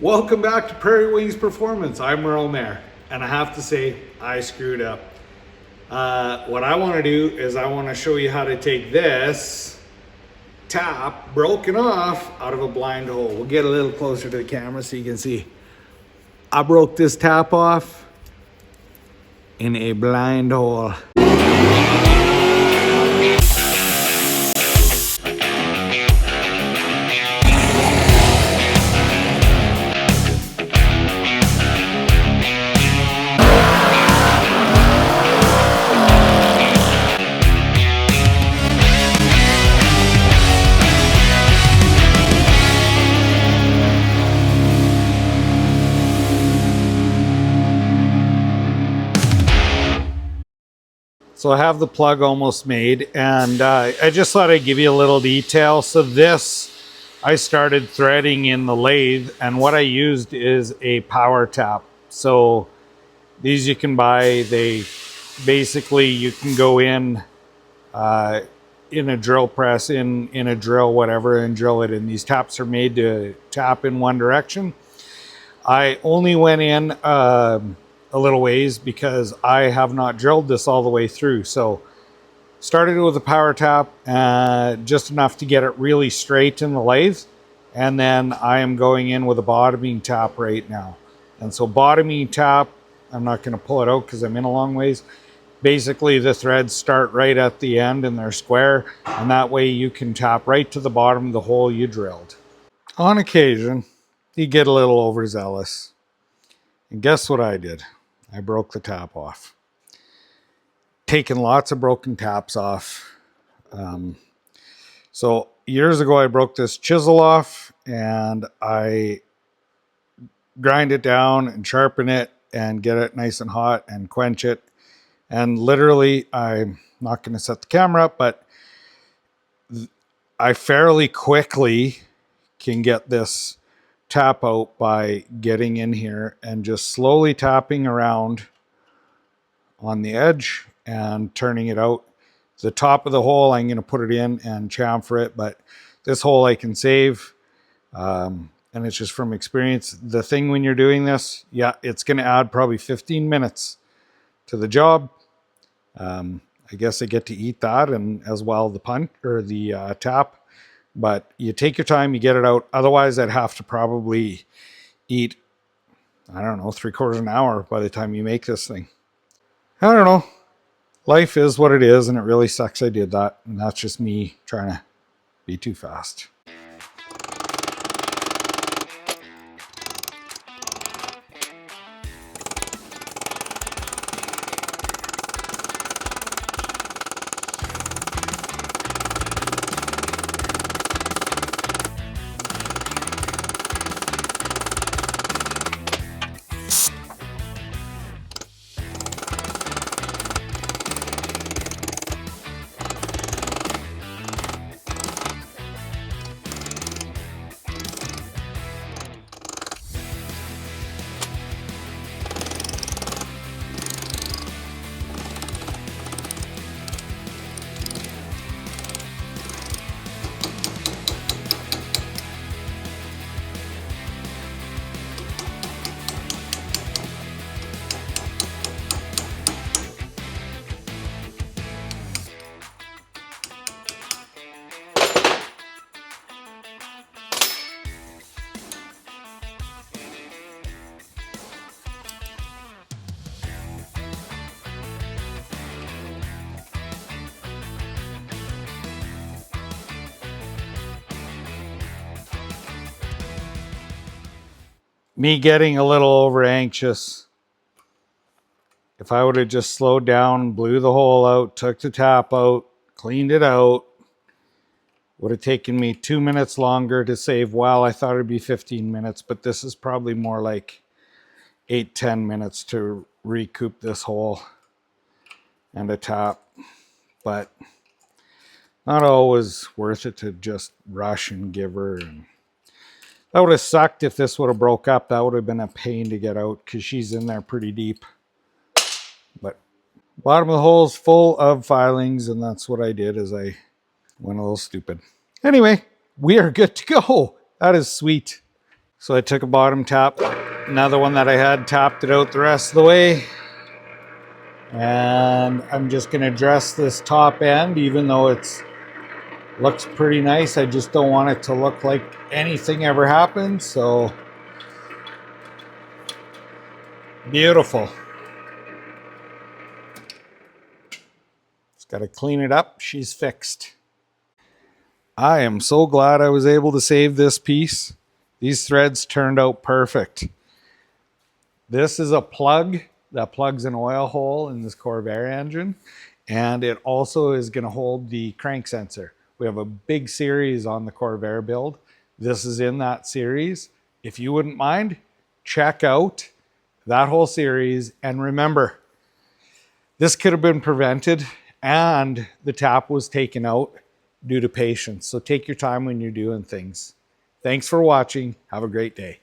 Welcome back to Prairie Wings Performance. I'm Merl Mayer, and I have to say, I screwed up. What I want to do is I want to show you how to take this tap broken off out of a blind hole. We'll get a little closer to the camera so you can see. I broke this tap off in a blind hole. So I have the plug almost made, and I just thought I'd give you a little detail. So this, I started threading in the lathe, and what I used is a power tap. So these you can buy. They basically, you can go in a drill press, in a drill, whatever, and drill it in. These taps are made to tap in one direction. I only went in a little ways because I have not drilled this all the way through. So started with a power tap, just enough to get it really straight in the lathe. And then I am going in with a bottoming tap right now. And so bottoming tap, I'm not going to pull it out because I'm in a long ways. Basically the threads start right at the end and they're square. And that way you can tap right to the bottom of the hole you drilled. On occasion, you get a little overzealous. And guess what I did? I broke the tap off. Taken lots of broken taps off. So years ago I broke this chisel off, and I grind it down and sharpen it and get it nice and hot and quench it. And literally, I'm not going to set the camera up, but I fairly quickly can get this tap out by getting in here and just slowly tapping around on the edge and turning it out. The top of the hole, I'm going to put it in and chamfer it, but this hole I can save, and it's just from experience. The thing when you're doing this, yeah, it's going to add probably 15 minutes to the job. I guess I get to eat that, and as well the punch or the tap. But you take your time, you get it out. Otherwise, I'd have to probably eat, I don't know, 3/4 of an hour by the time you make this thing. I don't know. Life is what it is, and it really sucks I did that. And that's just me trying to be too fast. Me getting a little over anxious. If I would have just slowed down, blew the hole out, took the tap out, cleaned it out, would have taken me 2 minutes longer to save. Well, I thought it'd be 15 minutes, but this is probably more like 8-10 minutes to recoup this hole and a tap. But not always worth it to just rush and give her. And that would have sucked if this would have broke up. That would have been a pain to get out because she's in there pretty deep. But bottom of the hole is full of filings, and that's what I did, is I went a little stupid. Anyway, we are good to go. That is sweet. So I took a bottom tap, another one that I had, tapped it out the rest of the way. And I'm just gonna dress this top end, even though it's looks pretty nice. I just don't want it to look like anything ever happened. So beautiful. Just got to clean it up. She's fixed. I am so glad I was able to save this piece. These threads turned out perfect. This is a plug that plugs an oil hole in this Corvair engine, and it also is going to hold the crank sensor. We have a big series on the Corvair build. This is in that series. If you wouldn't mind, check out that whole series. And remember, this could have been prevented and the tap was taken out due to patience. So take your time when you're doing things. Thanks for watching. Have a great day.